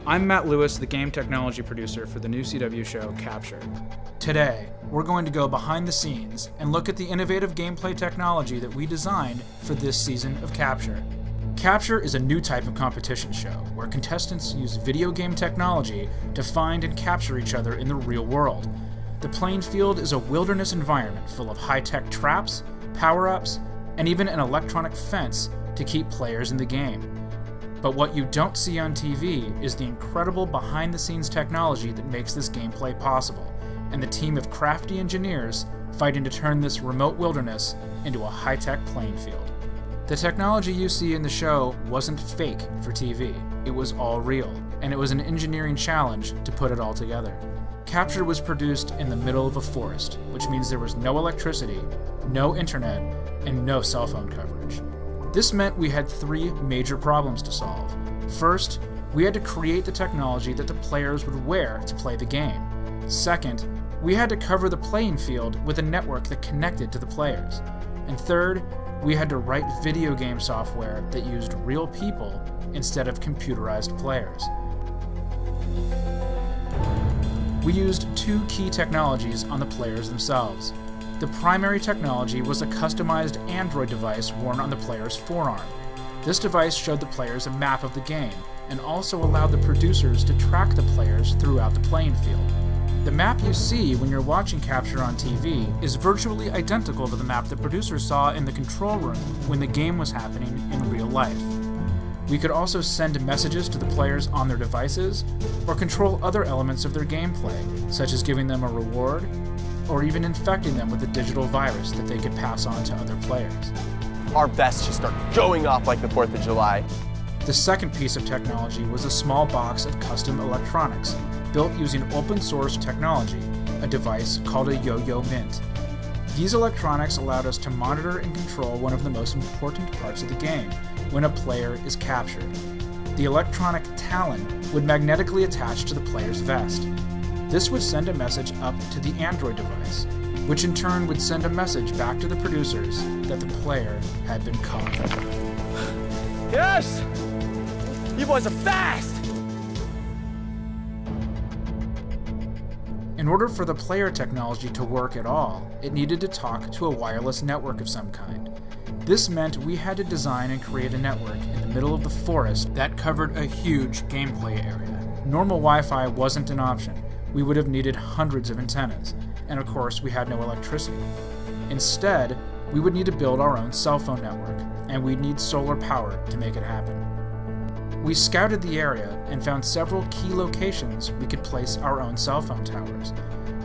I'm Matt Lewis, the game technology producer for the new CW show, Capture. Today, we're going to go behind the scenes and look at the innovative gameplay technology that we designed for this season of Capture. Capture is a new type of competition show where contestants use video game technology to find and capture each other in the real world. The playing field is a wilderness environment full of high-tech traps, power-ups, and even an electronic fence to keep players in the game. But what you don't see on TV is the incredible behind-the-scenes technology that makes this gameplay possible, and the team of crafty engineers fighting to turn this remote wilderness into a high-tech playing field. The technology you see in the show wasn't fake for TV. It was all real, and it was an engineering challenge to put it all together. Capture was produced in the middle of a forest, which means there was no electricity, no internet, and no cell phone coverage. This meant we had three major problems to solve. First, we had to create the technology that the players would wear to play the game. Second, we had to cover the playing field with a network that connected to the players. And third, we had to write video game software that used real people instead of computerized players. We used two key technologies on the players themselves. The primary technology was a customized Android device worn on the player's forearm. This device showed the players a map of the game, and also allowed the producers to track the players throughout the playing field. The map you see when you're watching Capture on TV is virtually identical to the map the producers saw in the control room when the game was happening in real life. We could also send messages to the players on their devices, or control other elements of their gameplay, such as giving them a reward, or even infecting them with a digital virus that they could pass on to other players. Our vests just start going off like the 4th of July. The second piece of technology was a small box of custom electronics, built using open source technology, a device called a Yo-Yo Mint. These electronics allowed us to monitor and control one of the most important parts of the game, when a player is captured. The electronic talon would magnetically attach to the player's vest. This would send a message up to the Android device, which in turn would send a message back to the producers that the player had been caught. Yes! You boys are fast! In order for the player technology to work at all, it needed to talk to a wireless network of some kind. This meant we had to design and create a network in the middle of the forest that covered a huge gameplay area. Normal Wi-Fi wasn't an option. We would have needed hundreds of antennas, and of course we had no electricity. Instead, we would need to build our own cell phone network, and we'd need solar power to make it happen. We scouted the area and found several key locations we could place our own cell phone towers.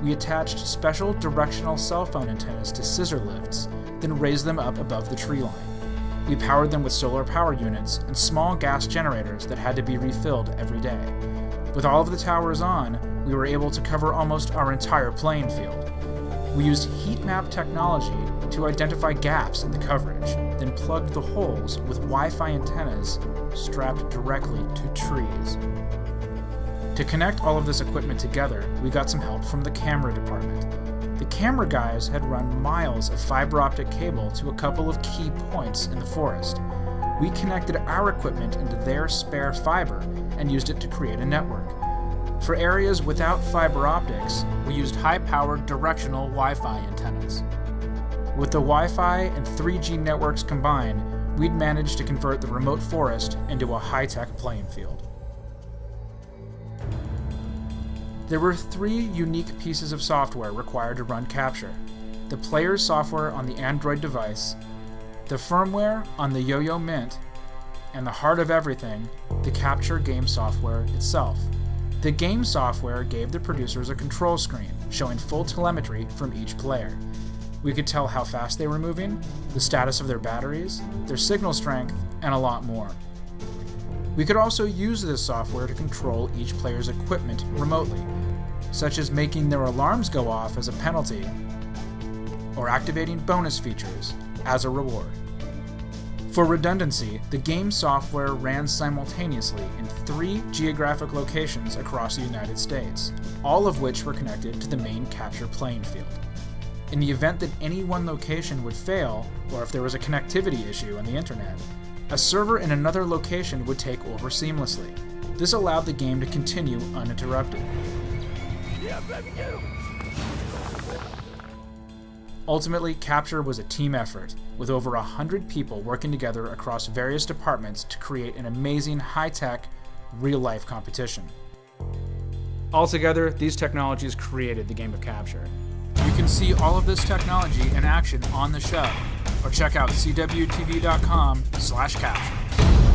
We attached special directional cell phone antennas to scissor lifts, then raised them up above the tree line. We powered them with solar power units and small gas generators that had to be refilled every day. With all of the towers on, we were able to cover almost our entire playing field. We used heat map technology to identify gaps in the coverage, then plugged the holes with Wi-Fi antennas strapped directly to trees. To connect all of this equipment together, we got some help from the camera department. The camera guys had run miles of fiber optic cable to a couple of key points in the forest. We connected our equipment into their spare fiber and used it to create a network. For areas without fiber optics, we used high-powered directional Wi-Fi antennas. With the Wi-Fi and 3G networks combined, we'd managed to convert the remote forest into a high-tech playing field. There were three unique pieces of software required to run Capture: the player's software on the Android device, the firmware on the Yo-Yo Mint, and the heart of everything, the Capture game software itself. The game software gave the producers a control screen showing full telemetry from each player. We could tell how fast they were moving, the status of their batteries, their signal strength, and a lot more. We could also use this software to control each player's equipment remotely, such as making their alarms go off as a penalty, or activating bonus features as a reward. For redundancy, the game software ran simultaneously in 3 geographic locations across the United States, all of which were connected to the main Capture playing field. In the event that any one location would fail, or if there was a connectivity issue on the internet, a server in another location would take over seamlessly. This allowed the game to continue uninterrupted. Ultimately, Capture was a team effort, with over 100 people working together across various departments to create an amazing high-tech, real-life competition. Altogether, these technologies created the game of Capture. You can see all of this technology in action on the show, or check out cwtv.com/capture.